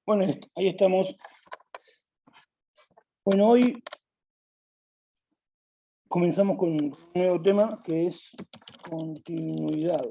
Bueno, ahí estamos. Bueno, hoy comenzamos con un nuevo tema que es continuidad.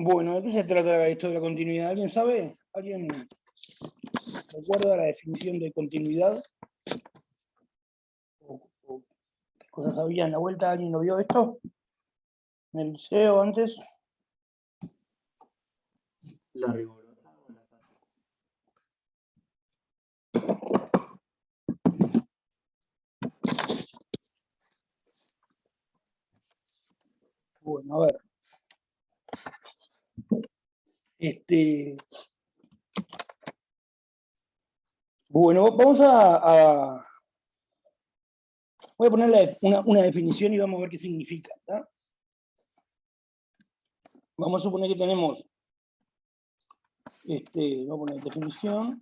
Bueno, ¿de qué se trata esto de la continuidad? ¿Alguien sabe? ¿Alguien recuerda la definición de continuidad? ¿O qué cosas había en la vuelta? ¿Alguien lo vio esto? ¿En el liceo antes? La rigurosa o la fácil. Bueno, a ver. Bueno, vamos voy a ponerle una definición y vamos a ver qué significa. ¿Tá? Vamos a suponer que tenemos, voy a poner definición.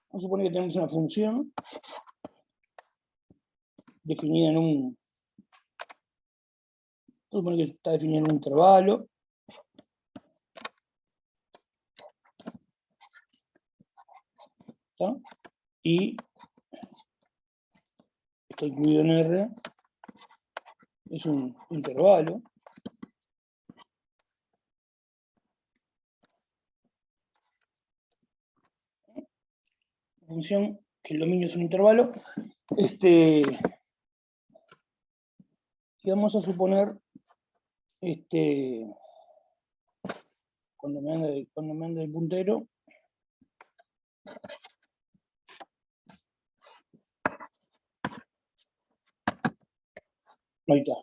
Vamos a suponer que tenemos una función definida en un... Vamos a suponer que está definida en un intervalo. ¿Tá? Y está incluido en R, es un intervalo. Función que el dominio es un intervalo. Y vamos a suponer, cuando me anda el puntero, ahí está.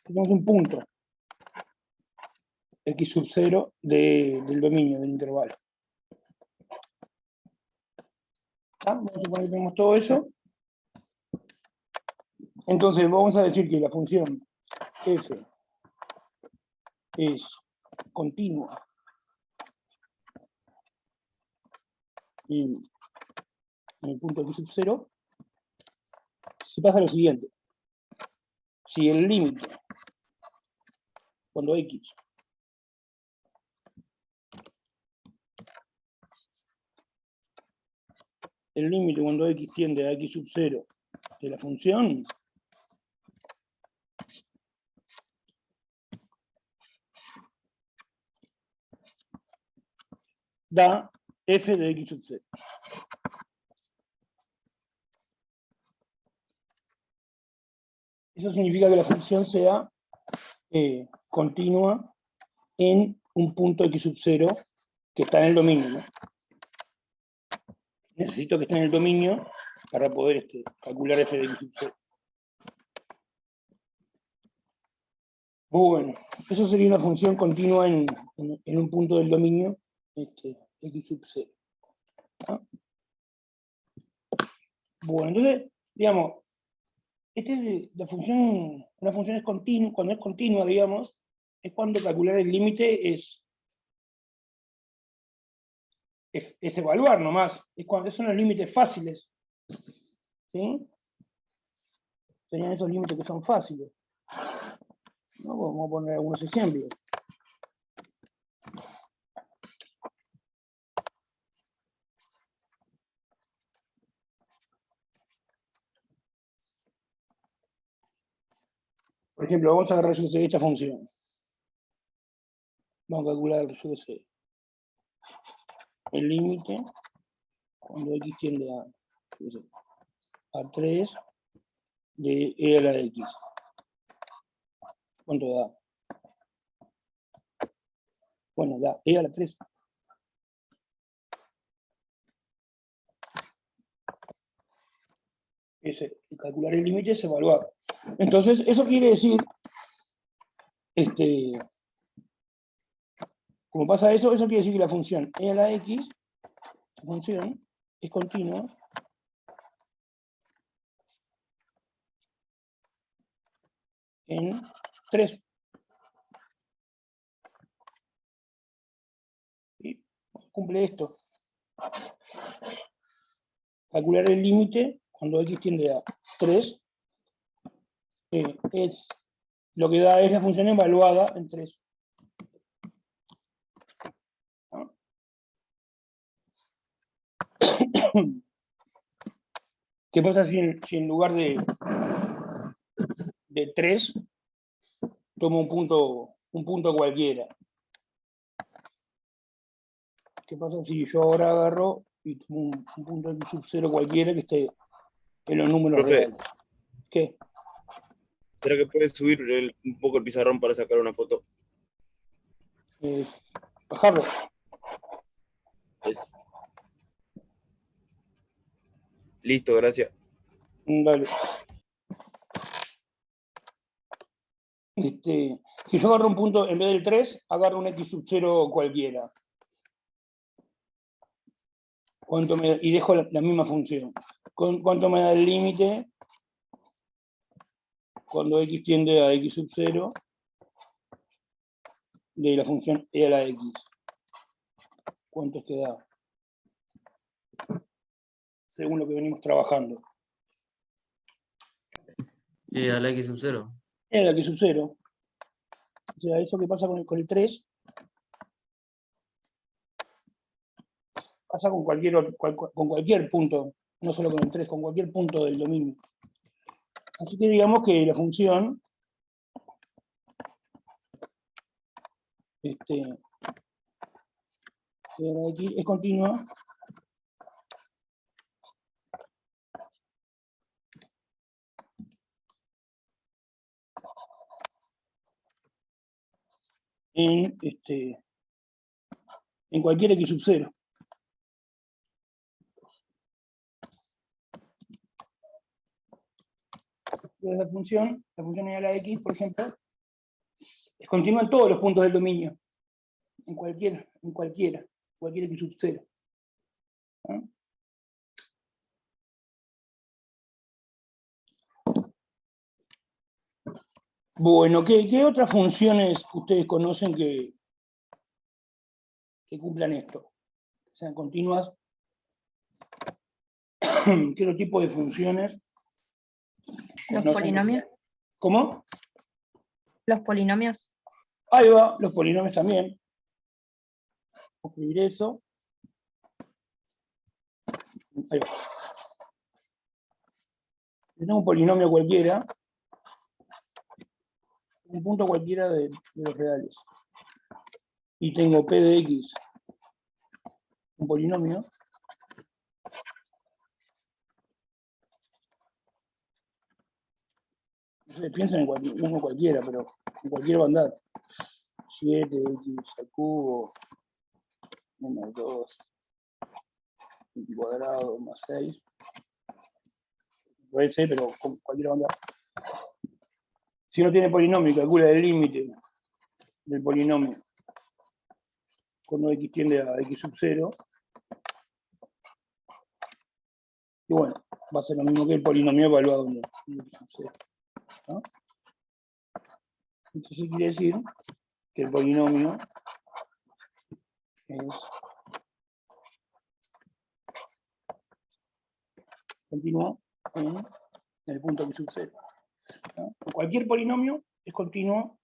Tenemos un punto x sub 0 del dominio, del intervalo. Vamos a suponer que tenemos todo eso. Entonces vamos a decir que la función f es continua en el punto x sub 0, si pasa lo siguiente. Si el límite, cuando x tiende a x sub 0 de la función, da f de x sub 0. Eso significa que la función sea continua en un punto x sub 0 que está en el dominio, ¿no? Necesito que esté en el dominio para poder calcular f de x sub 0. Bueno, eso sería una función continua en un punto del dominio x sub 0. ¿No? Bueno, entonces, digamos, una función es continua, cuando es continua, digamos, es cuando calcular el límite es evaluar nomás, es cuando son los límites fáciles. ¿Sí? Serían esos límites que son fáciles. ¿No? Vamos a poner algunos ejemplos. Por ejemplo, vamos a agarrar esta función. Vamos a calcular, yo qué sé, el límite cuando x tiende a 3 de e a la x. ¿Cuánto da? Bueno, da e a la 3. Calcular el límite es evaluar. Entonces, eso quiere decir Como pasa eso quiere decir que la función e a la x, la función, es continua en 3. Y cumple esto. Calcular el límite cuando x tiende a 3 es lo que da es la función evaluada en 3. ¿No? ¿Qué pasa si en lugar de 3 tomo un punto cualquiera? ¿Qué pasa si yo ahora agarro y tomo un punto x sub 0 cualquiera que esté en los números Profe, reales? ¿Qué? ¿será que puedes subir un poco el pizarrón para sacar una foto? Bajarlo. Listo, gracias. Dale. Si yo agarro un punto, en vez del 3, agarro un x sub 0 cualquiera. Y dejo la misma función. ¿Cuánto me da el límite cuando x tiende a x sub 0 de la función e a la x? ¿Cuánto es que da? Según lo que venimos trabajando. E a la x sub 0. E a la x sub 0. O sea, eso que pasa con el 3 pasa con cualquier punto, no solo con el 3, con cualquier punto del dominio. Así que digamos que la función aquí es continua en cualquier x sub 0. Entonces la función e a la x, por ejemplo, es continua en todos los puntos del dominio, en cualquier x sub 0. ¿No? Bueno, ¿qué otras funciones ustedes conocen que cumplan esto? Que sean continuas. ¿Qué otro tipo de funciones? Los conocen? polinomios. ¿Cómo? Los polinomios. Ahí va, los polinomios también. Voy a escribir eso. Ahí va. Tengo un polinomio cualquiera, un punto cualquiera de los reales. Y tengo p de x, un polinomio. No sé, piensen en cualquiera, pero en cualquier bandad. 7x al cubo menos 2 x cuadrado más 6. Puede ser, pero con cualquier bandad. Si uno tiene polinomio, calcula el límite del polinomio cuando x tiende a x sub 0. Y bueno, va a ser lo mismo que el polinomio evaluado en x sub 0. ¿No? Entonces quiere decir que el polinomio es continuo en el punto x sub 0. ¿No? Cualquier polinomio es continuo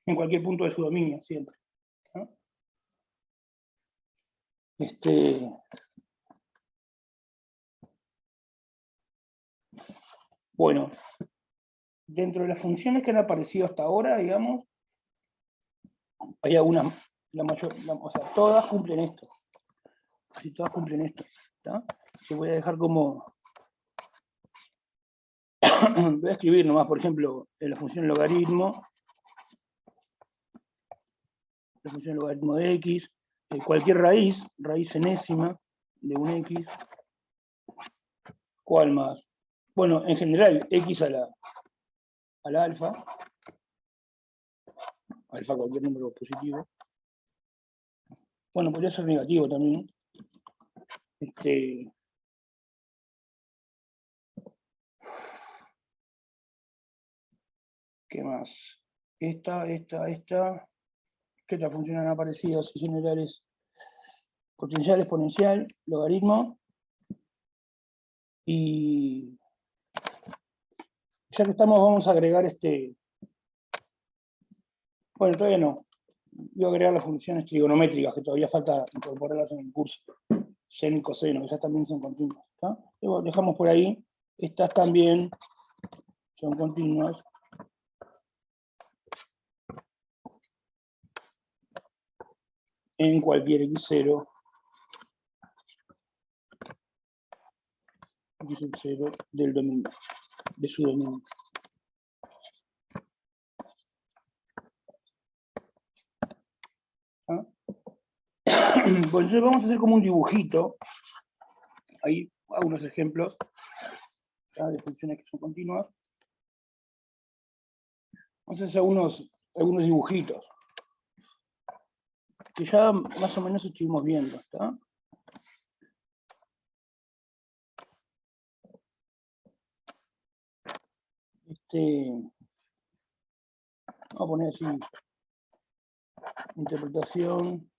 en cualquier punto de su dominio, siempre. ¿No? Bueno, dentro de las funciones que han aparecido hasta ahora, digamos, hay algunas, o sea, todas cumplen esto. Si todas cumplen esto. ¿Tá? Yo voy a dejar como... voy a escribir nomás, por ejemplo, la función logaritmo, la función logaritmo de x, cualquier raíz enésima de un x. ¿Cuál más? Bueno, en general, x a la alfa. alfa cualquier número positivo. Bueno, podría ser negativo también. ¿Qué más? Esta. ¿Qué otras funciones han aparecido así generales? Potencial exponencial, logaritmo. Y ya que estamos, vamos a agregar bueno, todavía no. Voy a agregar las funciones trigonométricas, que todavía falta incorporarlas en el curso. Seno y coseno, que ya también son continuas. Luego dejamos por ahí. Estas también son continuas. En cualquier x0. x0 del dominio, de su dominio. Bueno, entonces vamos a hacer como un dibujito. Ahí hago unos ejemplos de funciones que son continuas. Vamos a hacer algunos dibujitos que ya más o menos estuvimos viendo. ¿Está? Vamos a poner así, interpretación.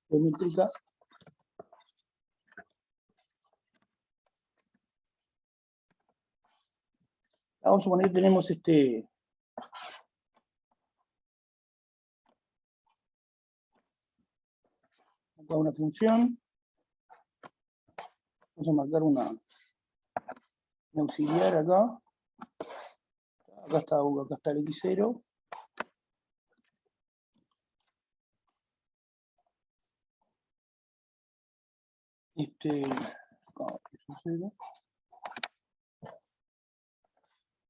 Geométrica. Vamos a suponer que tenemos acá una función. Vamos a marcar una auxiliar acá. Acá está el x0. X0.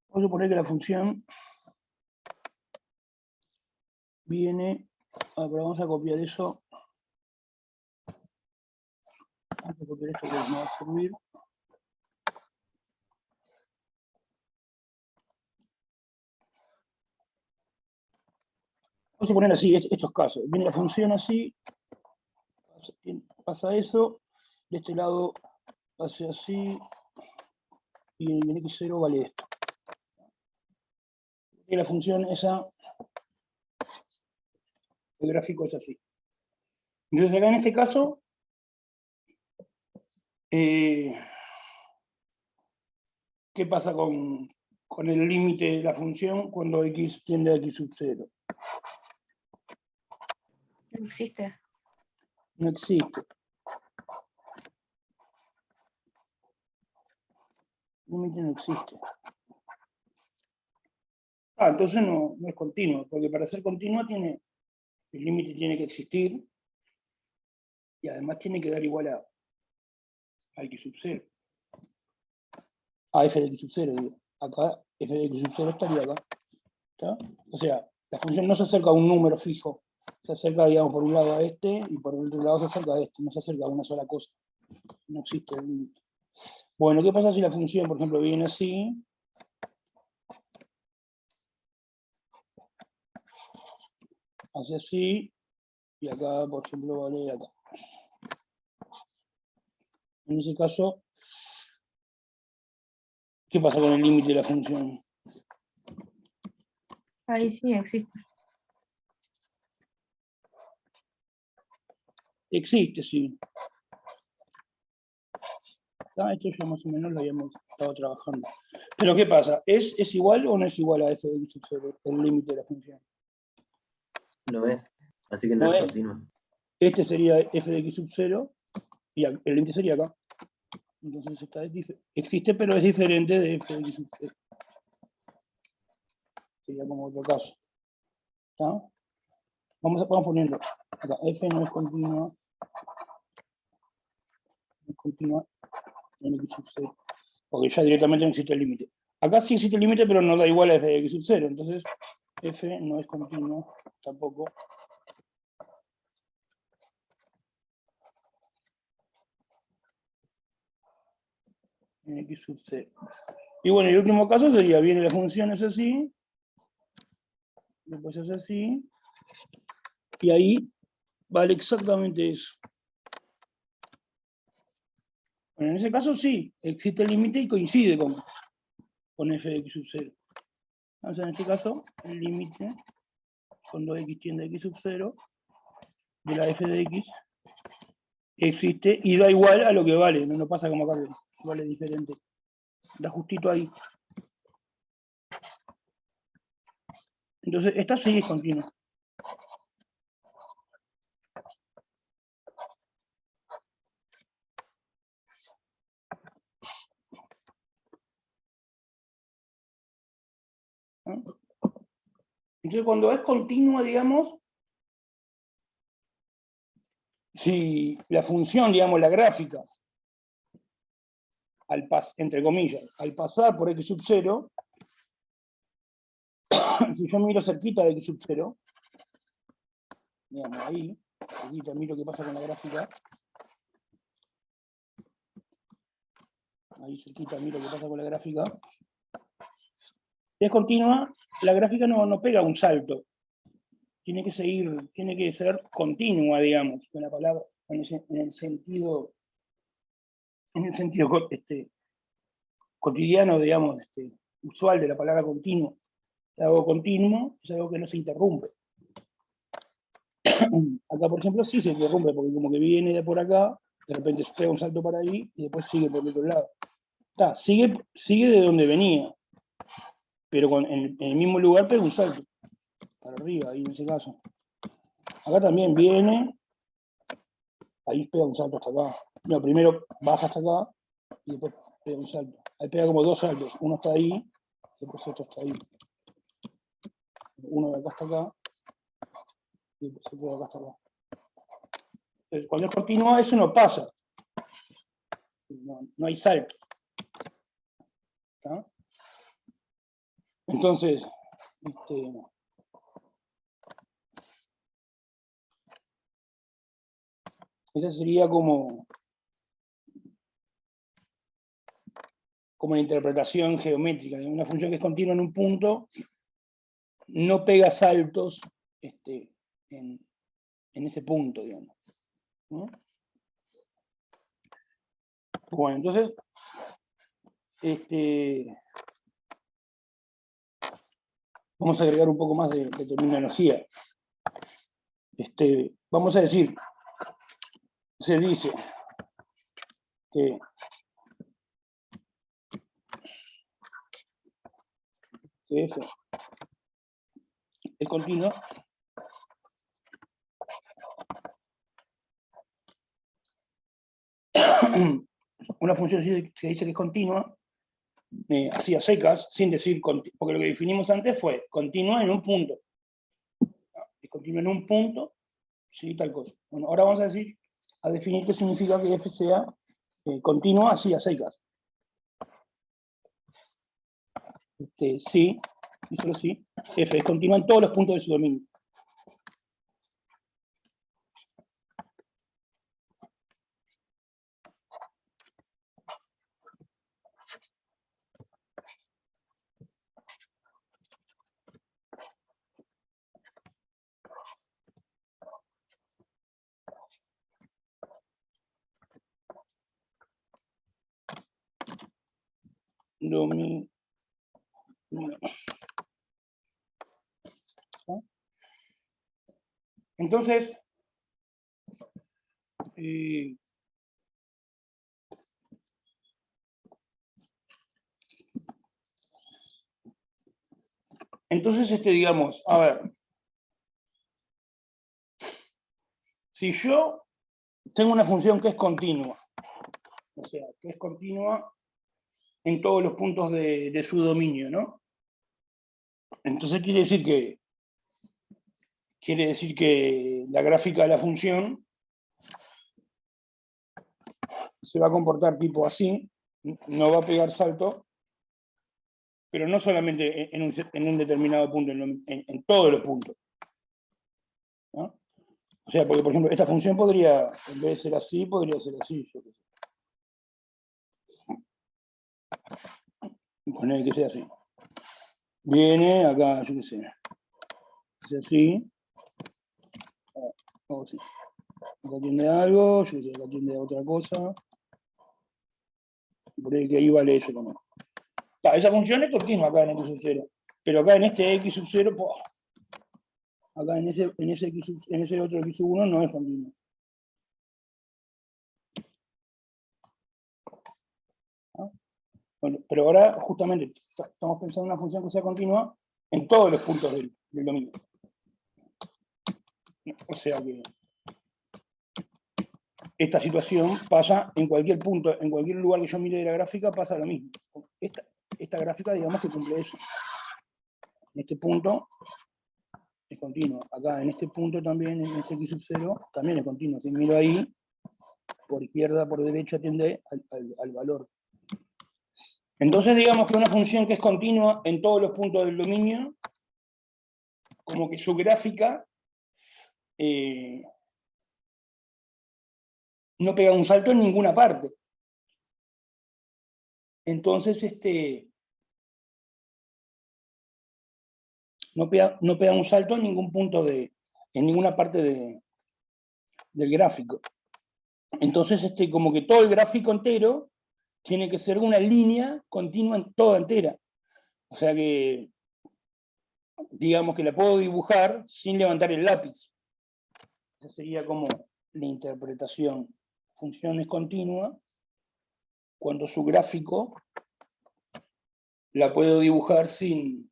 Vamos a suponer que la función viene. Pero vamos a copiar eso. Vamos a copiar esto que nos va a servir. Vamos a poner así estos casos. Viene la función así, pasa eso, de este lado hace así, y en x0 vale esto. Y la función esa, el gráfico es así. Entonces acá en este caso, ¿qué pasa con el límite de la función cuando x tiende a x0? No existe. No existe. El límite no existe. Entonces no es continuo, porque para ser continua el límite tiene que existir y además tiene que dar igual a x0. A f de x0, digo. Acá f de x0 estaría acá. ¿Está? O sea, la función no se acerca a un número fijo, se acerca, digamos, por un lado a este y por el otro lado se acerca a este, no se acerca a una sola cosa. No existe el límite. Bueno, ¿qué pasa si la función, por ejemplo, viene así? Hace así, y acá, por ejemplo, vale acá. En ese caso, ¿qué pasa con el límite de la función? Ahí sí existe. Existe, sí. Esto ya más o menos lo habíamos estado trabajando. Pero ¿qué pasa? ¿Es igual o no es igual a f de x0, el límite de la función? No es, así que no No es es. continua. Este sería f de x0 y el límite sería acá. Entonces existe, pero es diferente de f de x0. Sería como otro caso. ¿Está? Vamos poniendo acá, f no es continua. No es continua en x0. Porque ya directamente no existe el límite. Acá sí existe el límite, pero no da igual a f de x0. Entonces, f no es continua tampoco. En x0. Y bueno, el último caso sería, viene la función, es así, después es así, y ahí vale exactamente eso. Bueno, en ese caso sí, existe el límite y coincide con f de x sub 0. Entonces en este caso, el límite cuando x tiende a x sub 0 de la f de x existe y da igual a lo que vale, no pasa como acá, que vale diferente. Da justito ahí. Entonces, esta sí es continua. ¿No? Entonces, cuando es continua, digamos, si la función, digamos, la gráfica, entre comillas, al pasar por x sub 0, si yo miro cerquita de x sub 0, digamos, ahí, cerquita, miro qué pasa con la gráfica, ahí cerquita miro qué pasa con la gráfica, si es continua, la gráfica no pega un salto, tiene que ser continua, digamos, con la palabra, en el sentido cotidiano, digamos, usual de la palabra continuo. Algo continuo es algo que no se interrumpe. Acá, por ejemplo, sí se interrumpe, porque como que viene de por acá, de repente se pega un salto para ahí, y después sigue por el otro lado. Sigue de donde venía, pero en el mismo lugar pega un salto, para arriba, ahí en ese caso. Acá también viene, ahí pega un salto hasta acá. No, primero baja hasta acá, y después pega un salto. Ahí pega como dos saltos, uno está ahí, después otro está ahí. Uno de acá hasta acá, y después otro de acá hasta acá. Entonces, cuando es continua, eso no pasa. No hay salto. ¿Está? Entonces, esa sería como una interpretación geométrica. Una función que es continua en un punto no pega saltos en ese punto, digamos. ¿No? Bueno, entonces, vamos a agregar un poco más de terminología. Vamos a decir, se dice que f es continua una función que dice que es continua, así a secas, sin decir, porque lo que definimos antes fue continua en un punto. Es continua en un punto, sí, tal cosa. Bueno, ahora vamos a definir qué significa que f sea continua así a secas. Sí, y solo sí, f es continua en todos los puntos de su dominio. Dominio. Entonces, digamos, a ver, si yo tengo una función que es continua, o sea, que es continua en todos los puntos de su dominio, ¿no? Entonces quiere decir que la gráfica de la función se va a comportar tipo así, no va a pegar salto, pero no solamente en un determinado punto, en todos los puntos, ¿no? O sea, porque por ejemplo, esta función podría, en vez de ser así, podría ser así. Poner que sea así. Viene acá, yo qué sé. Es así. O así. Acá atiende algo, yo qué sé, acá atiende a otra cosa. Por ahí que ahí vale eso también. Esa función es continua acá en x sub 0. Pero acá en este x sub 0, acá en ese otro x sub 1 no es continuo. ¿Ah? Bueno, pero ahora justamente estamos pensando en una función que sea continua en todos los puntos del dominio. O sea que esta situación pasa en cualquier punto, en cualquier lugar que yo mire de la gráfica pasa lo mismo. Esta gráfica, digamos que cumple eso. En este punto es continuo. Acá en este punto también, en este x sub 0, también es continuo. Si miro ahí, por izquierda, por derecha, tiende al valor. Entonces, digamos que una función que es continua en todos los puntos del dominio, como que su gráfica no pega un salto en ninguna parte. Entonces, no pega un salto en ningún punto en ninguna parte del gráfico. Entonces, como que todo el gráfico entero tiene que ser una línea continua toda entera. O sea que, digamos que la puedo dibujar sin levantar el lápiz. Esa sería como la interpretación. Función es continua cuando su gráfico la puedo dibujar sin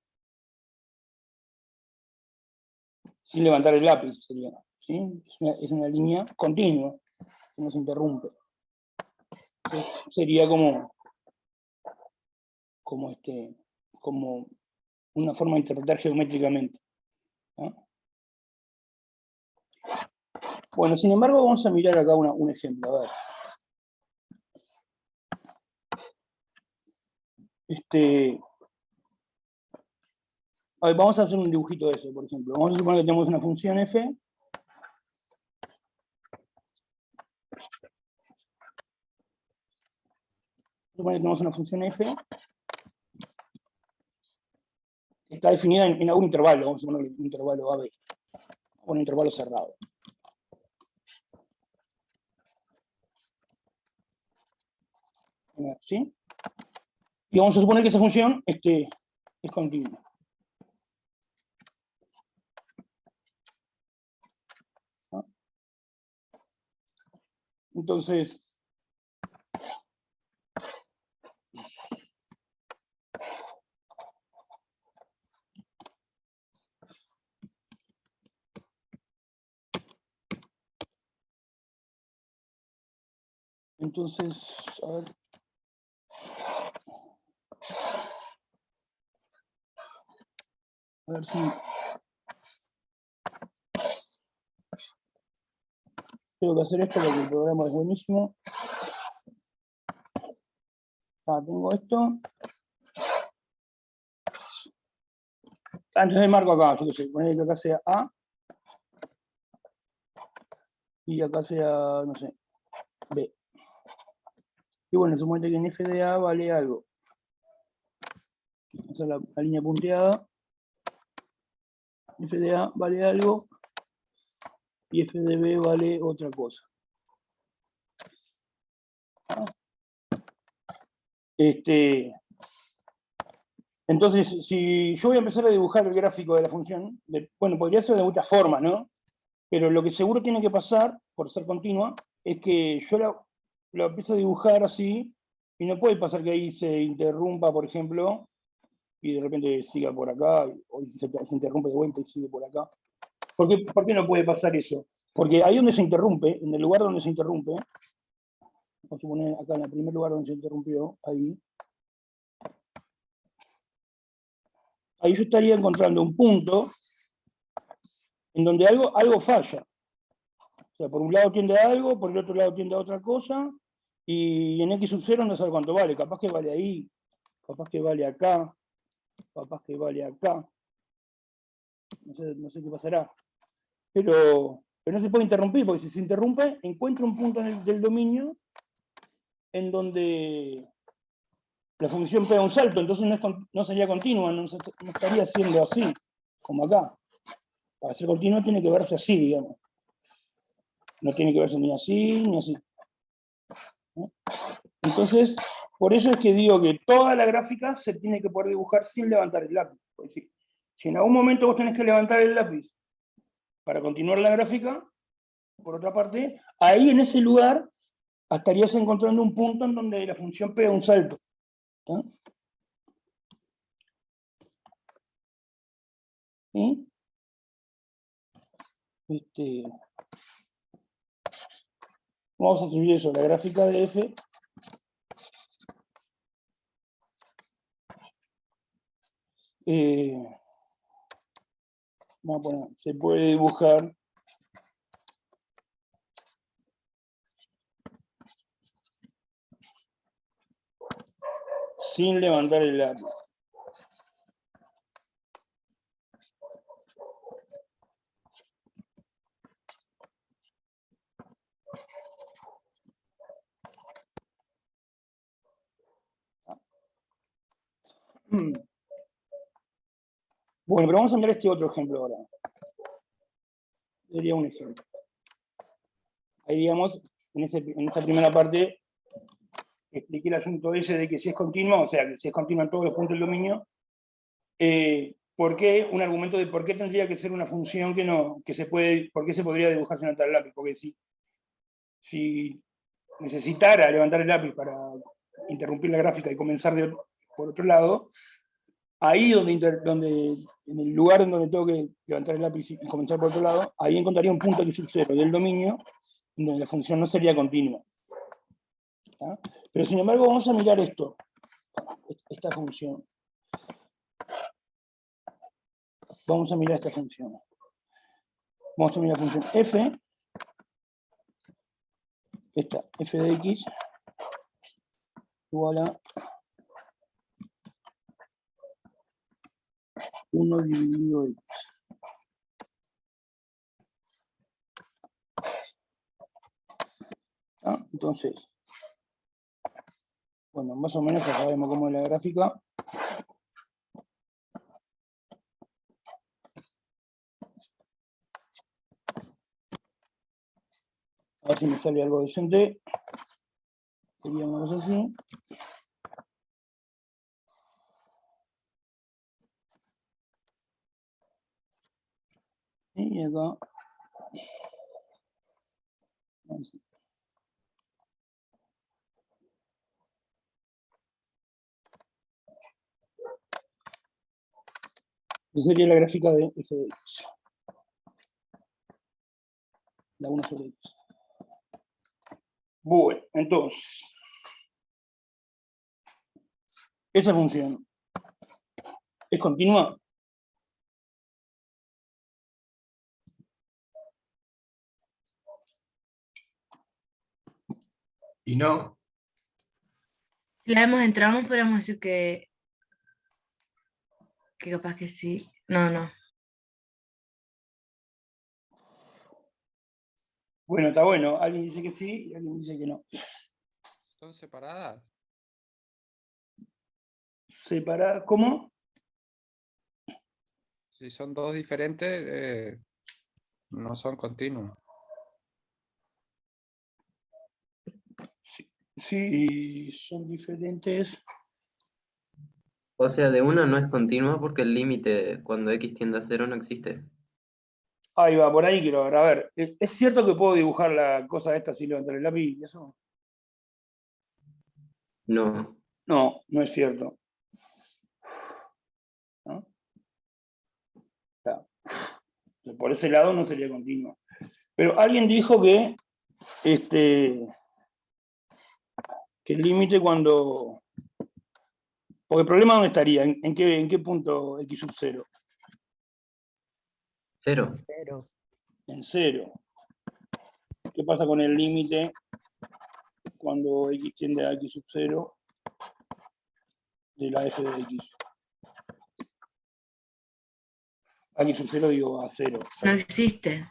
levantar el lápiz. Sería, ¿sí? Es una línea continua, que no se interrumpe. Entonces, sería como una forma de interpretar geométricamente, ¿no? Bueno, sin embargo, vamos a mirar acá un ejemplo. A ver, vamos a hacer un dibujito de eso, por ejemplo. Vamos a suponer que tenemos una función f. Vamos a suponer que tenemos una función f que está definida en algún intervalo. Vamos a poner un intervalo AB. O un intervalo cerrado. ¿Sí? Y vamos a suponer que esa función es continua. ¿No? Entonces, a ver. A ver si... Tengo que hacer esto porque el programa es buenísimo. Tengo esto. Entonces marco acá, yo qué sé, poner que acá sea A. Y acá sea, no sé, B. Y bueno, suponete que en f de A vale algo. Esa es la línea punteada. F de A vale algo. Y f de B vale otra cosa. Entonces, si yo voy a empezar a dibujar el gráfico de la función, bueno, podría ser de muchas formas, ¿no? Pero lo que seguro tiene que pasar, por ser continua, es que yo lo empiezo a dibujar así, y no puede pasar que ahí se interrumpa, por ejemplo, y de repente siga por acá, o se interrumpe de vuelta y sigue por acá. ¿Por qué no puede pasar eso? Porque ahí donde se interrumpe, en el lugar donde se interrumpe, vamos a suponer acá en el primer lugar donde se interrumpió, ahí yo estaría encontrando un punto en donde algo falla. O sea, por un lado tiende a algo, por el otro lado tiende a otra cosa, y en x sub 0 no sé cuánto vale. Capaz que vale ahí, capaz que vale acá, capaz que vale acá. No sé qué pasará. Pero no se puede interrumpir, porque si se interrumpe, encuentra un punto del dominio en donde la función pega un salto, entonces no sería continua, no estaría siendo así, como acá. Para ser continua tiene que verse así, digamos. No tiene que verse ni así, ni así. ¿No? Entonces, por eso es que digo que toda la gráfica se tiene que poder dibujar sin levantar el lápiz. Es decir, si en algún momento vos tenés que levantar el lápiz para continuar la gráfica, por otra parte, ahí en ese lugar estarías encontrando un punto en donde la función pega un salto. ¿Sí? ¿Sí? Vamos a escribir eso, la gráfica de f vamos a poner, se puede dibujar sin levantar el lápiz. Bueno, pero vamos a mirar este otro ejemplo ahora. Sería un ejemplo. Ahí, digamos, en esta primera parte, expliqué el asunto ese de que si es continua, o sea, que si es continua en todos los puntos del dominio, ¿por qué? Un argumento de por qué tendría que ser una función por qué se podría dibujar sin levantar el lápiz? Porque si necesitara levantar el lápiz para interrumpir la gráfica y comenzar por otro lado, ahí en el lugar en donde tengo que levantar el lápiz y comenzar por otro lado, ahí encontraría un punto x sub 0 del dominio, en donde la función no sería continua. ¿Tá? Pero sin embargo, vamos a mirar esta función. Vamos a mirar esta función. Vamos a mirar la función f, esta f de x, igual a 1 dividido x. ¿Ah? Entonces, bueno, más o menos ya sabemos cómo es la gráfica. A ver si me sale algo decente. Sería una cosa así. Y acá. Así. Esa sería la gráfica de f de x. La 1 sobre x. Bueno, entonces, esa función es continua. Y no, Si la vemos en tramos, podríamos decir que capaz que sí. No, no. Bueno, está bueno. Alguien dice que sí y alguien dice que no. son separadas. Separar, ¿cómo? Si son dos diferentes, no son continuos. Sí, son diferentes. O sea, de una no es continua porque el límite cuando x tiende a 0 no existe. Ahí va, por ahí quiero ver. A ver, ¿es cierto que puedo dibujar la cosa esta sin levantar el lápiz y eso? No. No, no es cierto. ¿No? Está. Por ese lado no sería continua. Pero alguien dijo que el límite cuando... Porque el problema dónde estaría, ¿en qué punto x sub 0? 0. Cero. En 0. ¿Qué pasa con el límite cuando x tiende a x sub 0 de la f de x? A x sub 0 digo a 0. No existe.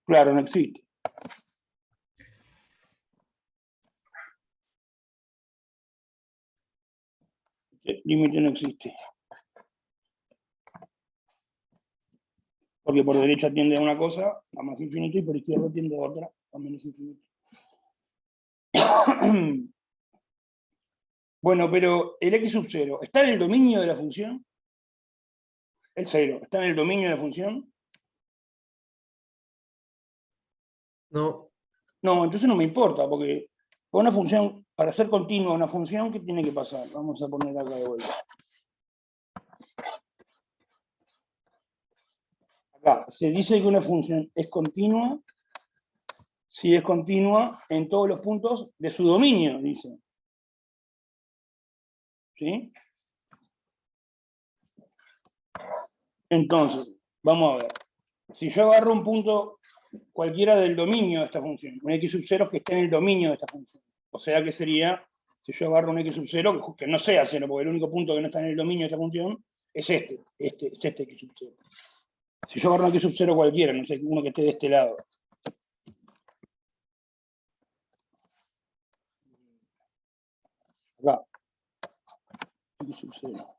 Claro, no existe. Este límite no existe. Porque por derecha tiende a una cosa, a más infinito, y por izquierda tiende a otra, a menos infinito. Bueno, pero el x sub 0, ¿está en el dominio de la función? El 0, ¿está en el dominio de la función? No, No, entonces no me importa, porque para una función, para ser continua una función, ¿qué tiene que pasar? Vamos a poner acá de vuelta. Acá, se dice que una función es continua si es continua en todos los puntos de su dominio, dice. ¿Sí? Entonces, vamos a ver. Si yo agarro un punto cualquiera del dominio de esta función, un x sub 0 que esté en el dominio de esta función, o sea que sería, si yo agarro un x sub 0, que no sea 0, porque el único punto que no está en el dominio de esta función es este x sub 0. Si yo agarro un x sub 0 cualquiera, no sé, uno que esté de este lado. Acá. X sub 0.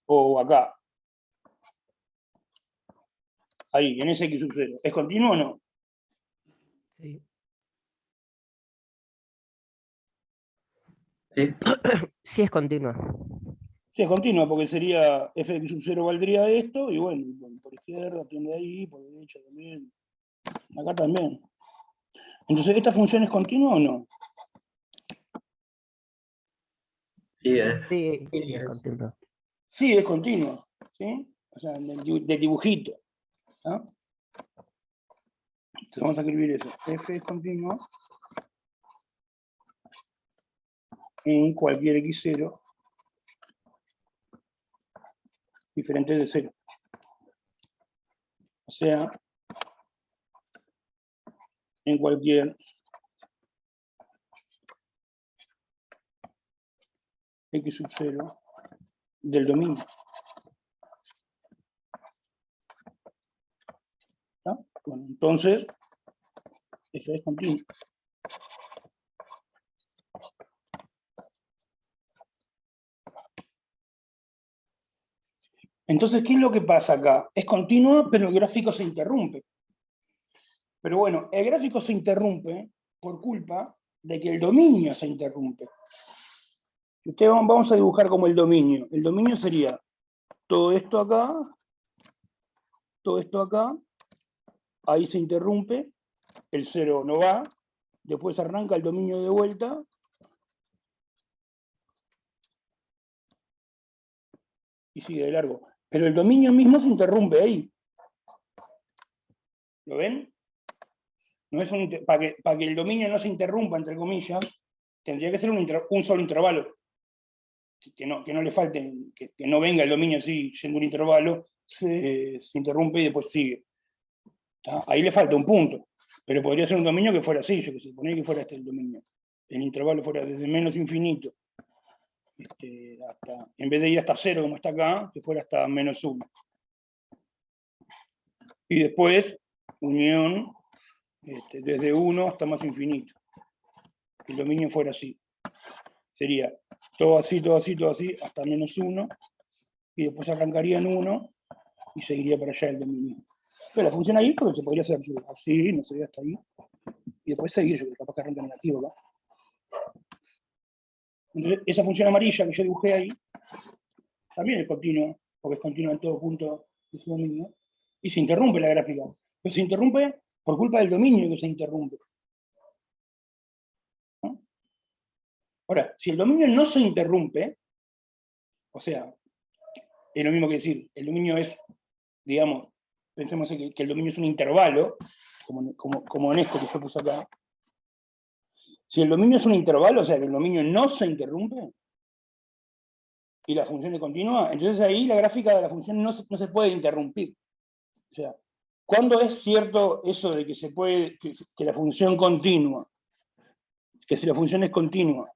O acá. Ahí, en ese x sub 0. ¿Es continuo o no? Sí. sí, Sí es continua. Sí, es continua, porque sería f de x sub 0 valdría esto, y bueno, por izquierda tiende ahí, por derecha también. Acá también. Entonces, ¿esta función es continua o no? sí es. Sí, sí es continua. Sí, es continua. ¿Sí? O sea, de dibujito. ¿Ah? Entonces vamos a escribir eso. F es continua en cualquier x0 diferente de 0. O sea, en cualquier x sub 0 del dominio. ¿Ah? Bueno, entonces, eso es continuo. Entonces, ¿qué es lo que pasa acá? Es continuo, pero el gráfico se interrumpe. Pero bueno, el gráfico se interrumpe por culpa de que el dominio se interrumpe. Ustedes vamos a dibujar como el dominio. El dominio sería todo esto acá, ahí se interrumpe, el 0 no va, después arranca el dominio de vuelta, y sigue de largo. Pero el dominio mismo se interrumpe ahí. ¿Lo ven? No es para que el dominio no se interrumpa, entre comillas, tendría que ser un solo intervalo. Que no le falte, que no venga el dominio así, siendo un intervalo, se interrumpe y después sigue. ¿Tá? Ahí le falta un punto. Pero podría ser un dominio que fuera así, yo que sé, poner que fuera este el dominio. El intervalo fuera desde menos infinito, hasta, en vez de ir hasta 0 como está acá, que fuera hasta menos 1. Y después, unión, desde 1 hasta más infinito. Que el dominio fuera así. Sería todo así, todo así, todo así, hasta menos 1, y después arrancaría en 1, y seguiría para allá el dominio. Pero la función ahí, porque se podría hacer así, no sé, hasta ahí, y después seguir, yo capaz que arranca negativo acá. Entonces, esa función amarilla que yo dibujé ahí, también es continua, porque es continua en todo punto de su dominio, y se interrumpe la gráfica. Pero se interrumpe por culpa del dominio que se interrumpe. ¿No? Ahora, si el dominio no se interrumpe, o sea, es lo mismo que decir, el dominio es, digamos, pensemos que el dominio es un intervalo, como en esto que yo puse acá. Si el dominio es un intervalo, o sea, que el dominio no se interrumpe, y la función es continua, entonces ahí la gráfica de la función no se puede interrumpir. O sea, ¿cuándo es cierto eso de que se puede, que la función continua, que si la función es continua,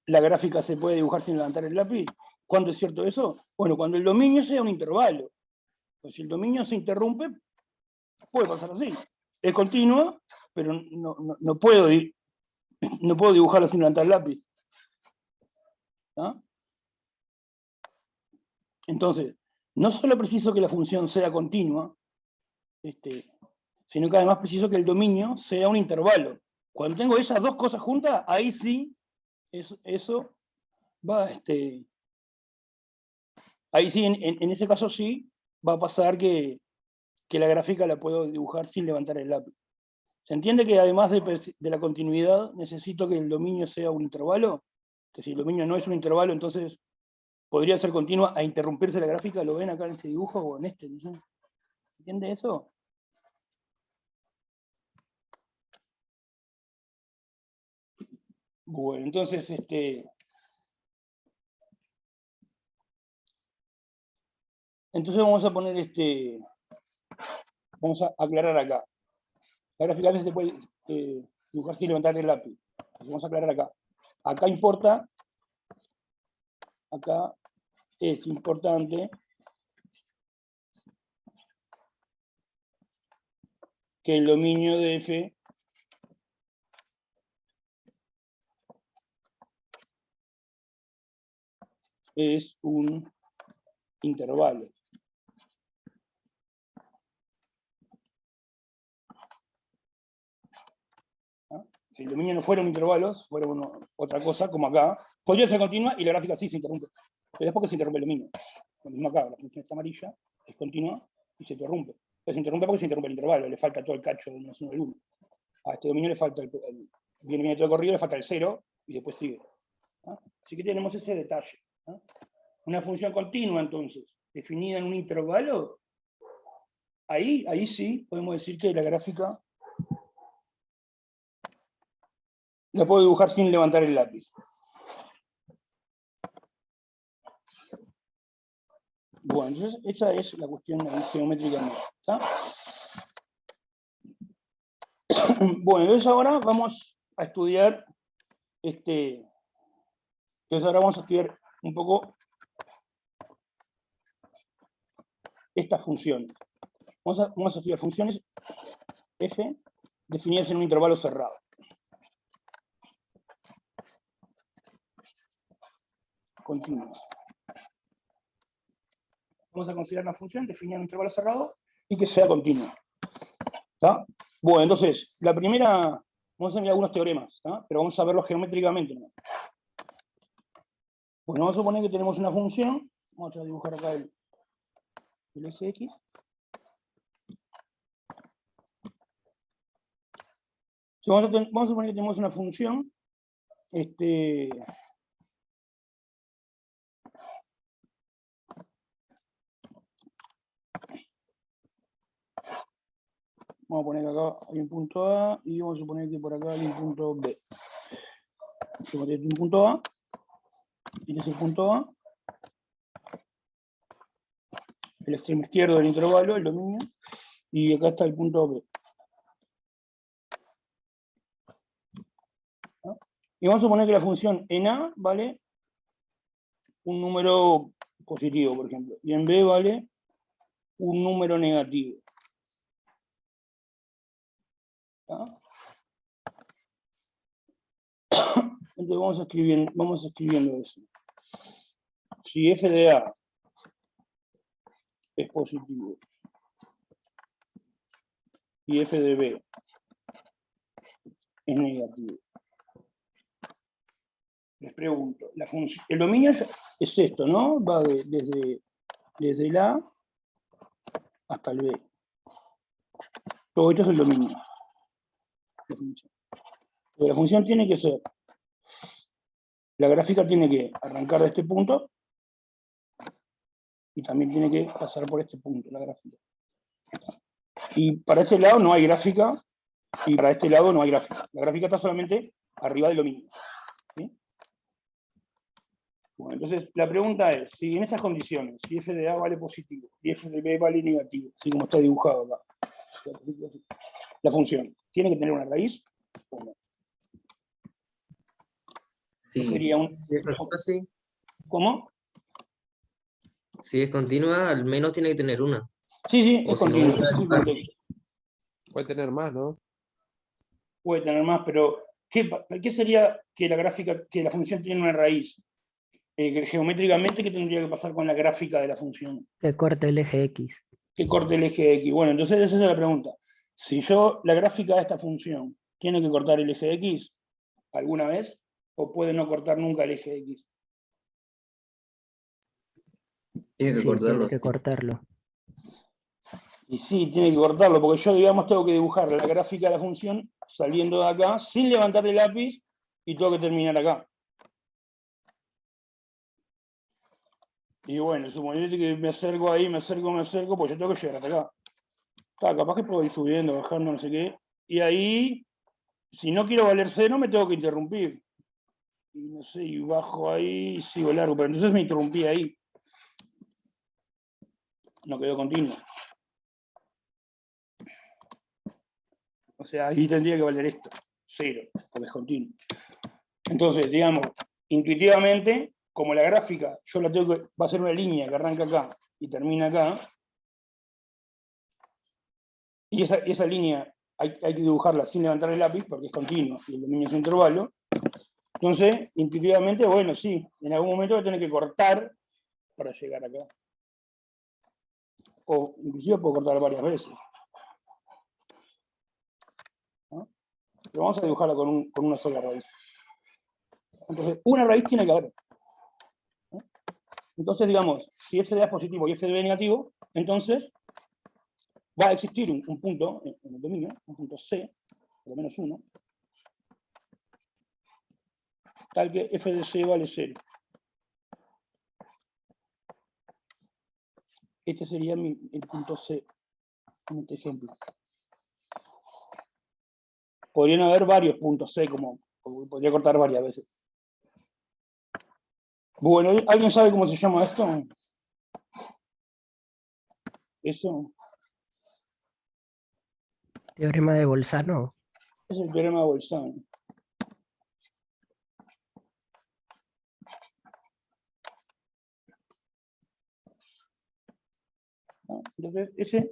la gráfica se puede dibujar sin levantar el lápiz? ¿Cuándo es cierto eso? Bueno, cuando el dominio sea un intervalo. Pues si el dominio se interrumpe, puede pasar así. Es continua, pero no puedo dibujarlo sin levantar el lápiz. ¿tá? Entonces, no solo preciso que la función sea continua, sino que además preciso que el dominio sea un intervalo. Cuando tengo esas dos cosas juntas, ahí sí, eso va, ahí sí, en ese caso sí, va a pasar que la gráfica la puedo dibujar sin levantar el lápiz. ¿Se entiende que además de la continuidad, necesito que el dominio sea un intervalo? Que si el dominio no es un intervalo, entonces podría ser continua a interrumpirse la gráfica. ¿Lo ven acá en este dibujo o en este? ¿No? ¿Entiende eso? Bueno, entonces, entonces vamos a poner vamos a aclarar acá. La gráfica a veces se puede dibujar sin levantar el lápiz. Vamos a aclarar acá. Acá importa, acá es importante que el dominio de F es un intervalo. ¿Ah? Si el dominio no fuera un intervalo, fuera otra cosa, como acá, podría ser continua y la gráfica sí se interrumpe. Pero es porque se interrumpe el dominio. Lo mismo acá, la función está amarilla, es continua y se interrumpe. Pero se interrumpe porque se interrumpe el intervalo, le falta todo el cacho del 1 del 1. A este dominio le falta viene todo el corrido, le falta el 0 y después sigue. ¿Ah? Así que tenemos ese detalle. ¿Ah? Una función continua, entonces, definida en un intervalo, ahí sí podemos decir que la gráfica la puedo dibujar sin levantar el lápiz. Bueno, entonces esa es la cuestión geométrica. ¿Está? Bueno, entonces ahora vamos a estudiar entonces ahora vamos a estudiar un poco estas funciones. Vamos a estudiar funciones f definidas en un intervalo cerrado. Continuas. Vamos a considerar una función definida en un intervalo cerrado y que sea continua. ¿Está? Bueno, entonces, la primera, vamos a ver algunos teoremas, ¿está? Pero vamos a verlos geométricamente, ¿no? Bueno, vamos a suponer que tenemos una función, vamos a dibujar acá el SX. Vamos a suponer que tenemos una función, vamos a poner que acá hay un punto A y vamos a suponer que por acá hay un punto B. Este es un punto A, este es el punto A, el extremo izquierdo del intervalo, el dominio, y acá está el punto B. ¿No? Y vamos a suponer que la función en A vale un número positivo, por ejemplo, y en B vale un número negativo. ¿Está? Entonces vamos escribiendo eso. Si f de A es positivo y f de B es negativo, les pregunto, el dominio es esto, ¿no? Va desde el A hasta el B. Todo esto es el dominio. La función tiene que ser, la gráfica tiene que arrancar de este punto y también tiene que pasar por este punto, la gráfica. Y para este lado no hay gráfica, y para este lado no hay gráfica. La gráfica está solamente arriba del dominio. ¿Sí? Bueno, entonces la pregunta es, si en estas condiciones, si f de A vale positivo y f de B vale negativo, así como está dibujado acá, la función, ¿tiene que tener una raíz o no? Sí. Sería Sí. ¿Cómo? Si es continua, al menos tiene que tener una. Sí, O es si no, continuo. una Es el par. contexto. Puede tener más, ¿no? Puede tener más, pero ¿qué sería que la gráfica, que la función tiene una raíz? geométricamente, ¿qué tendría que pasar con la gráfica de la función? Que corte el eje X. Que corte el eje X. Bueno, entonces esa es la pregunta. Si la gráfica de esta función tiene que cortar el eje X alguna vez, o puede no cortar nunca el eje X. Tiene que Sí, cortarlo. tiene que cortarlo. Y sí, tiene que cortarlo, porque yo, digamos, tengo que dibujar la gráfica de la función saliendo de acá, sin levantar el lápiz, y tengo que terminar acá. Y bueno, suponete que me acerco ahí, me acerco, pues yo tengo que llegar hasta acá. Capaz que puedo ir subiendo, bajando, no sé qué. Y ahí, si no quiero valer cero, me tengo que interrumpir. Y no sé, y bajo ahí y sigo largo, pero entonces me interrumpí ahí. No quedó continuo. O sea, ahí tendría que valer esto, 0, porque es continuo. Entonces, digamos, intuitivamente, como la gráfica, yo la tengo que, va a ser una línea que arranca acá y termina acá, y esa línea hay que dibujarla sin levantar el lápiz, porque es continua, y el dominio es un intervalo. Entonces, intuitivamente, bueno, sí, en algún momento voy a tener que cortar para llegar acá. O inclusive puedo cortar varias veces. ¿No? Pero vamos a dibujarla con una sola raíz. Entonces, una raíz tiene que haber. ¿No? Entonces, digamos, si f de A es positivo y f de B es negativo, entonces va a existir un punto en el dominio, un punto C, por lo menos 1, tal que f de C vale 0. Este sería el punto C en este ejemplo. Podrían haber varios puntos C, como podría cortar varias veces. Bueno, ¿alguien sabe cómo se llama esto? Eso Teorema de Bolzano. es el teorema de Bolzano. ¿No? Entonces, ese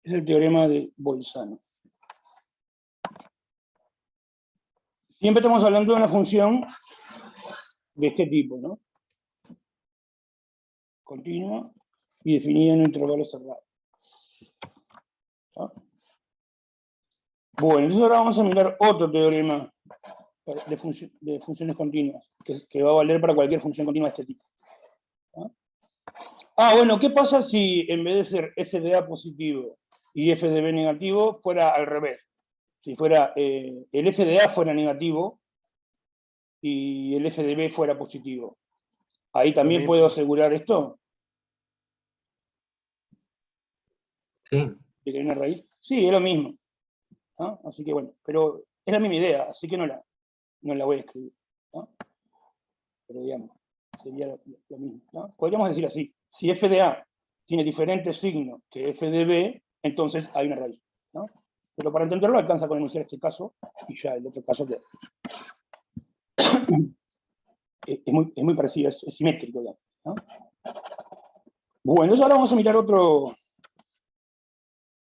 es el teorema de Bolzano. Siempre estamos hablando de una función de este tipo, ¿no? Continua y definida en un intervalo cerrado. ¿No? Bueno, entonces ahora vamos a mirar otro teorema de funciones continuas, que va a valer para cualquier función continua de este tipo. ¿No? Bueno, ¿qué pasa si en vez de ser f de A positivo y f de B negativo, fuera al revés? Si fuera el f de A fuera negativo y el f de B fuera positivo. ¿Ahí también puedo asegurar esto? Sí. ¿De que hay una raíz? Sí, es lo mismo. ¿No? Así que bueno, pero es la misma idea, así que no la voy a escribir. ¿No? Pero digamos, sería lo mismo. ¿No? Podríamos decir así, si f de A tiene diferentes signos que f de B, entonces hay una raíz. ¿No? Pero para entenderlo alcanza con enunciar este caso y ya el otro caso que es muy parecido, es simétrico. ¿No? Bueno, ahora vamos a mirar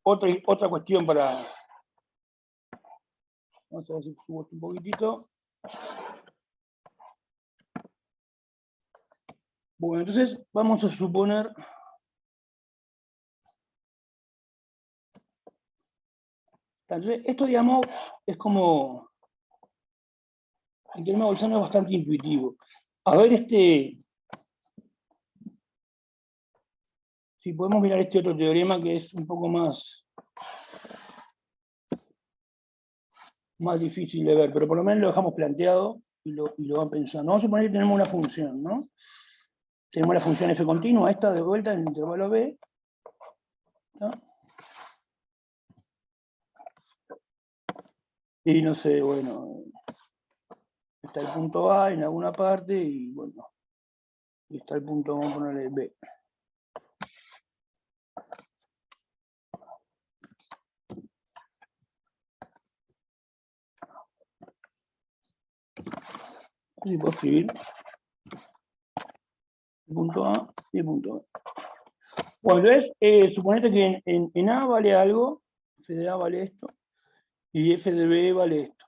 otra cuestión para... Vamos a ver si subo un poquitito. Bueno, entonces vamos a suponer... Entonces, esto, digamos, es como... El teorema de Bolzano es bastante intuitivo. A ver, si podemos mirar este otro teorema que es un poco más difícil de ver, pero por lo menos lo dejamos planteado y lo van pensando. Vamos a suponer que tenemos una función, ¿no? Tenemos la función f continua, esta de vuelta en el intervalo b, ¿no? Y no sé, bueno, está el punto A en alguna parte y bueno, y está el punto, vamos a ponerle B. Así puedo escribir el punto A y el punto B. Bueno, entonces, suponete que en A vale algo, f de A vale esto, y f de B vale esto.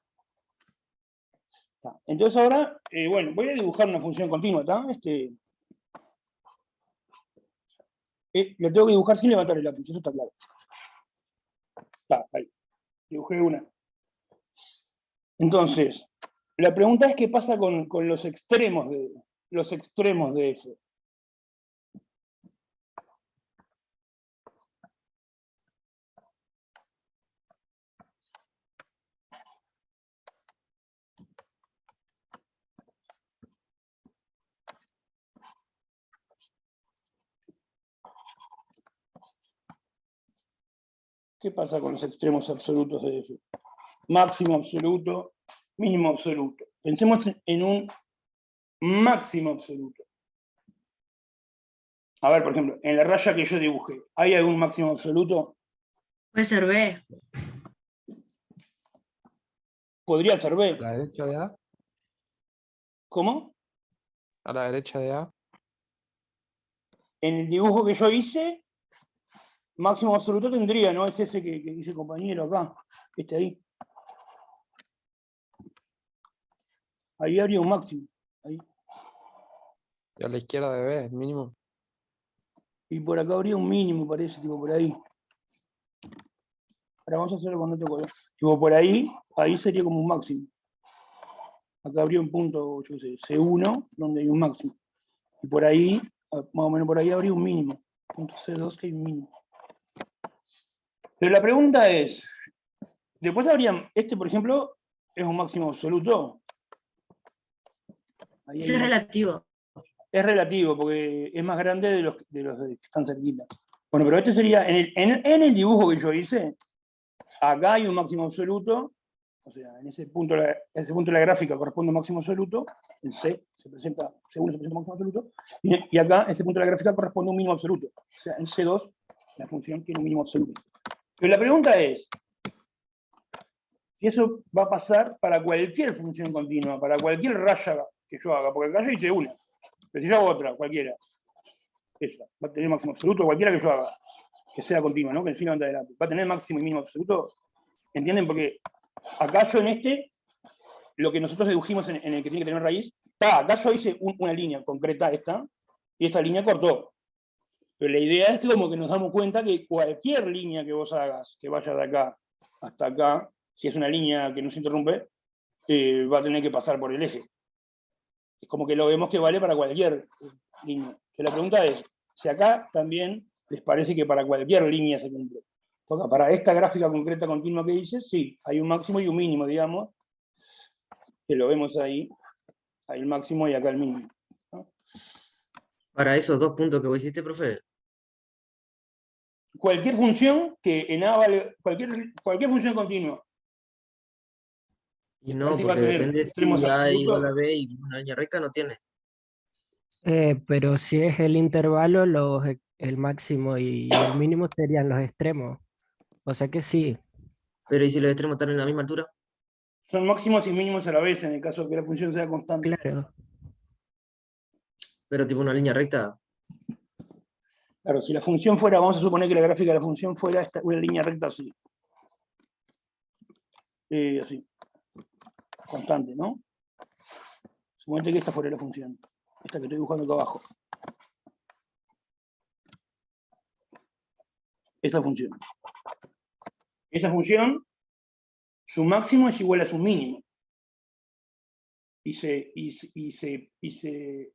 Está. Entonces ahora, bueno, voy a dibujar una función continua, ¿está? Lo tengo que dibujar sin levantar el lápiz, eso está claro. Está, ahí. Dibujé una. Entonces, la pregunta es qué pasa con los extremos de eso. ¿Qué pasa con los extremos absolutos de eso? Máximo absoluto, mínimo absoluto. Pensemos en un máximo absoluto. A ver, por ejemplo, en la raya que yo dibujé, ¿hay algún máximo absoluto? Puede ser B. Podría ser A B. la derecha de A. ¿Cómo? A la derecha de A. En el dibujo que yo hice, máximo absoluto tendría, ¿no? Es ese que dice el compañero acá, ahí. Ahí habría un máximo. Ahí. Y a la izquierda de B, mínimo. Y por acá habría un mínimo, parece, tipo por ahí. Ahora vamos a hacerlo con otro color. Tipo por ahí sería como un máximo. Acá habría un punto, yo qué sé, C1, donde hay un máximo. Y por ahí, más o menos por ahí habría un mínimo. Punto C2 que hay un mínimo. Pero la pregunta es, después habría, por ejemplo, es un máximo absoluto. Ahí Ese hay es un- relativo. Es relativo, porque es más grande de los que están cerquita. Bueno, pero este sería, en el dibujo que yo hice, acá hay un máximo absoluto, o sea, en ese punto de la gráfica corresponde a un máximo absoluto, el C se presenta, C1 se presenta máximo absoluto, y acá, ese punto de la gráfica corresponde a un mínimo absoluto. O sea, en C2, la función tiene un mínimo absoluto. Pero la pregunta es, si eso va a pasar para cualquier función continua, para cualquier raya que yo haga, porque acá yo hice una, pero si yo hago otra, cualquiera, esa, va a tener máximo absoluto, cualquiera que yo haga, que sea continua, ¿no? Que encima ande adelante, va a tener máximo y mínimo absoluto. ¿Entienden? Porque acá yo lo que nosotros dedujimos en el que tiene que tener raíz, acá yo hice una línea concreta y esta línea cortó. Pero la idea es que como que nos damos cuenta que cualquier línea que vos hagas, que vaya de acá hasta acá, si es una línea que no se interrumpe, va a tener que pasar por el eje. Es como que lo vemos que vale para cualquier línea. Pero la pregunta es, si acá también les parece que para cualquier línea se cumple. Porque para esta gráfica concreta continua que hice, sí, hay un máximo y un mínimo, digamos, que lo vemos ahí, hay el máximo y acá el mínimo, ¿no? Para esos dos puntos que vos hiciste, profe. Cualquier función que en A vale, cualquier función continua, Y ¿les no, parece que va a porque tener depende extremos si A es igual a absolutos? B y una línea recta no tiene. Pero si es el intervalo, el máximo y el mínimo serían los extremos. O sea que sí, Pero ¿y si los extremos están en la misma altura? Son máximos y mínimos a la vez, en el caso de que la función sea constante. claro. Pero tipo una línea recta. Claro, si la función fuera, vamos a suponer que la gráfica de la función fuera una línea recta así. Así. Constante, ¿no? Suponete que esta fuera la función. Esta que estoy dibujando acá abajo. Esa función. Esa función, su máximo es igual a su mínimo. Y se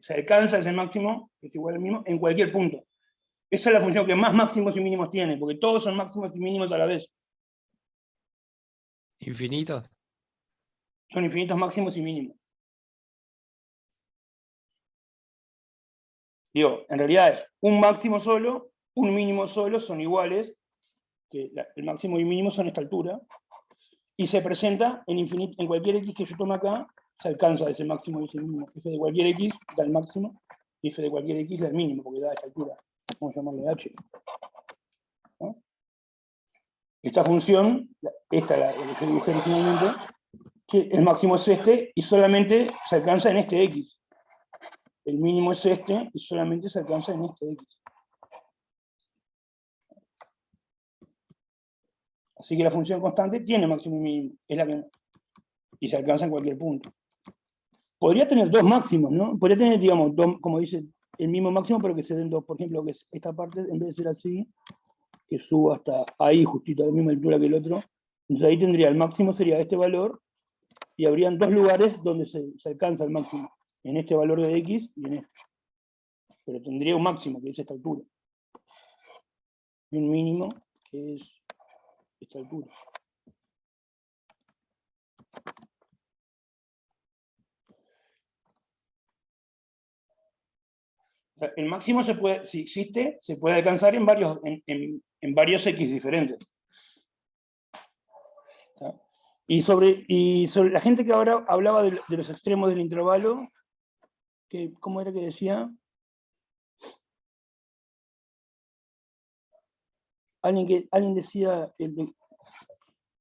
alcanza ese máximo, que es igual al mínimo, en cualquier punto. Esa es la función que más máximos y mínimos tiene, porque todos son máximos y mínimos a la vez. Infinitos. Son infinitos máximos y mínimos. Digo, en realidad es un máximo solo, un mínimo solo, son iguales, que el máximo y mínimo son esta altura, y se presenta en cualquier x que yo tome acá, se alcanza ese máximo y ese mínimo. F de cualquier x da el máximo, y f de cualquier x da el mínimo, porque da esta altura. Vamos a llamarle h. ¿No? Esta función, esta la que yo dibujé originalmente, que el máximo es este, y solamente se alcanza en este x. El mínimo es este, y solamente se alcanza en este x. Así que la función constante tiene máximo y mínimo, es la que, y se alcanza en cualquier punto. podría tener dos máximos, ¿no? Podría tener, digamos, dos, como dice, el mismo máximo, pero que se den dos. Por ejemplo, que es esta parte, en vez de ser así, que suba hasta ahí, justito a la misma altura que el otro. Entonces ahí tendría, el máximo sería este valor, y habrían dos lugares donde se alcanza el máximo. En este valor de x y en este. Pero tendría un máximo, que es esta altura. Y un mínimo, que es esta altura. O sea, el máximo se puede, si existe, se puede alcanzar en varios x diferentes. ¿Está? Y sobre la gente que ahora hablaba de los extremos del intervalo, ¿cómo era que decía? Alguien decía,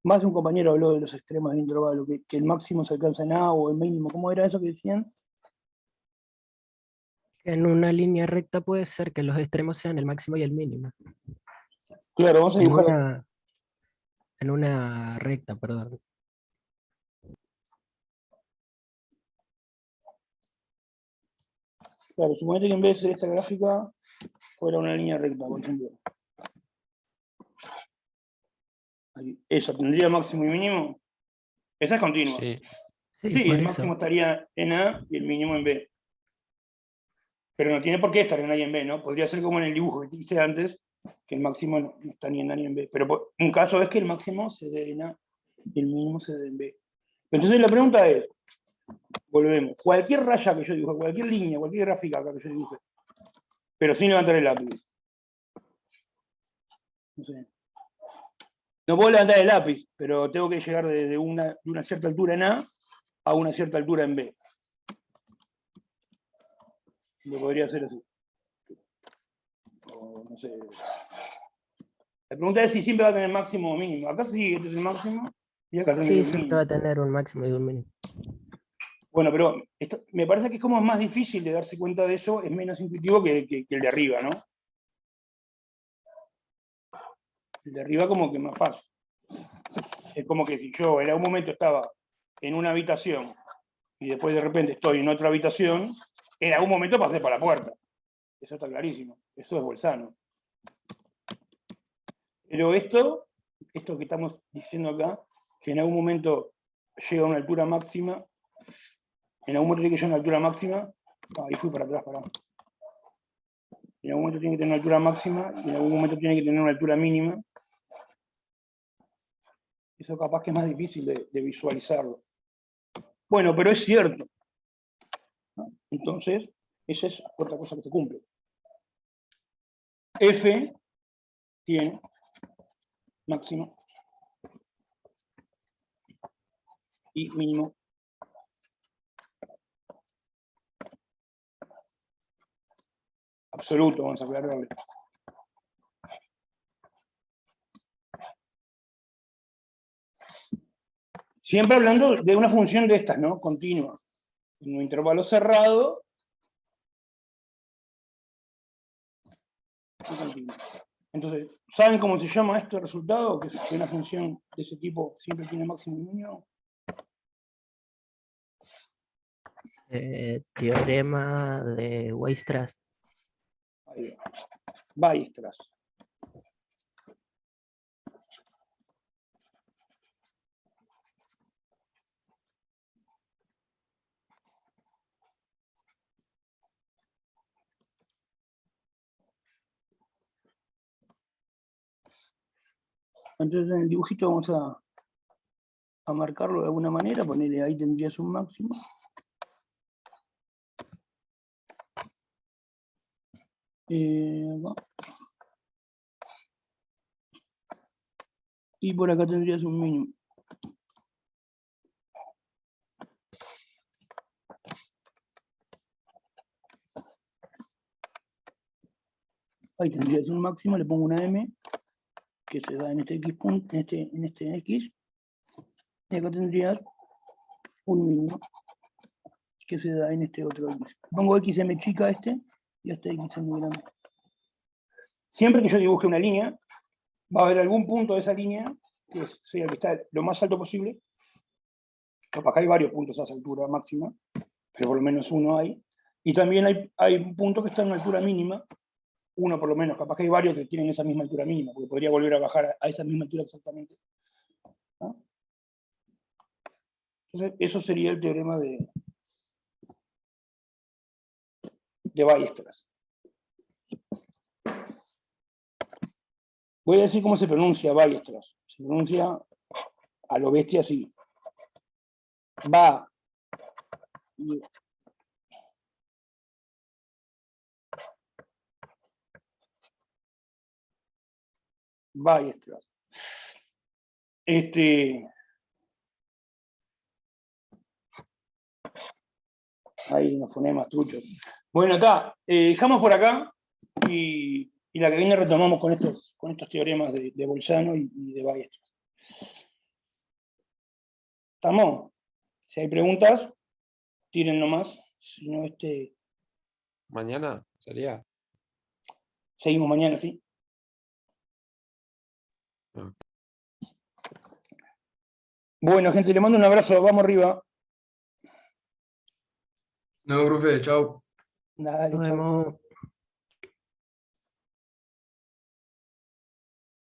más de un compañero habló de los extremos del intervalo, que el máximo se alcanza en A o el mínimo. ¿Cómo era eso que decían? En una línea recta puede ser que los extremos sean el máximo y el mínimo. Claro, vamos a dibujar. En una recta, perdón. Claro, suponete que en vez de esta gráfica fuera una línea recta, por ejemplo. Ahí. ¿Esa tendría máximo y mínimo? Esa es continua. Sí. Sí, por el eso. máximo estaría en A y el mínimo en B. Pero no tiene por qué estar en A y en B, ¿no? Podría ser como en el dibujo que te hice antes, que el máximo no está ni en A ni en B. Pero un caso es que el máximo se dé en A y el mínimo se dé en B. Entonces la pregunta es, volvemos, cualquier raya que yo dibuje, cualquier línea, cualquier gráfica acá que yo dibuje, pero sin levantar el lápiz. No sé. No puedo levantar el lápiz, pero tengo que llegar de una cierta altura en A una cierta altura en B. Lo podría hacer así. O, no sé. La pregunta es si siempre va a tener máximo o mínimo. Acá sí, este es el máximo, y acá tendría Sí, el siempre mínimo. va a tener un máximo y un mínimo. Bueno, pero me parece que es como más difícil de darse cuenta de eso, es menos intuitivo que el de arriba, ¿no? El de arriba como que más fácil. Es como que si yo en algún momento estaba en una habitación y después de repente estoy en otra habitación, en algún momento pasé por la puerta. Eso está clarísimo. Eso es Bolzano. Pero esto que estamos diciendo acá, que en algún momento llega a una altura máxima, en algún momento tiene que llegar a una altura máxima, ahí fui para atrás, pará. En algún momento tiene que tener una altura máxima y en algún momento tiene que tener una altura mínima. Eso capaz que es más difícil de visualizarlo. Bueno, pero es cierto. Entonces, esa es otra cosa que se cumple. F tiene máximo y mínimo. Absoluto, vamos a aclararle. Siempre hablando de una función de estas, ¿no? Continua. En un intervalo cerrado. Y continua. Entonces, ¿saben cómo se llama este resultado? Que una función de ese tipo siempre tiene máximo y mínimo. Teorema de Weierstrass. Ahí va. Weierstrass. Entonces en el dibujito vamos a marcarlo de alguna manera, ponerle ahí tendrías un máximo. Acá. Y por acá tendrías un mínimo. Ahí tendrías un máximo, le pongo una M, que se da en este X punto, en este X. Y acá tendrías un mínimo, que se da en este otro X. Pongo XM chica a este, y este X es muy grande. Siempre que yo dibuje una línea, va a haber algún punto de esa línea, que sea el que está lo más alto posible. Acá hay varios puntos a esa altura máxima. pero por lo menos uno hay. Y también hay un punto que está en una altura mínima, uno por lo menos, capaz que hay varios que tienen esa misma altura mínima, porque podría volver a bajar a esa misma altura exactamente. ¿No? Entonces, eso sería el teorema de Weierstrass. Voy a decir cómo se pronuncia Weierstrass. Se pronuncia a lo bestia así. Va. Weierstrass. Hay unos fonemas truchos. Bueno, está. Dejamos por acá y la que viene retomamos con estos teoremas de Bolzano y de Weierstrass. ¿Estamos? Si hay preguntas, tiren nomás. Si no, Mañana sería. seguimos mañana, ¿sí? Ok. Bueno, gente, le mando un abrazo. Vamos arriba. No, profe, chao. Dale, Nos chau. vemos.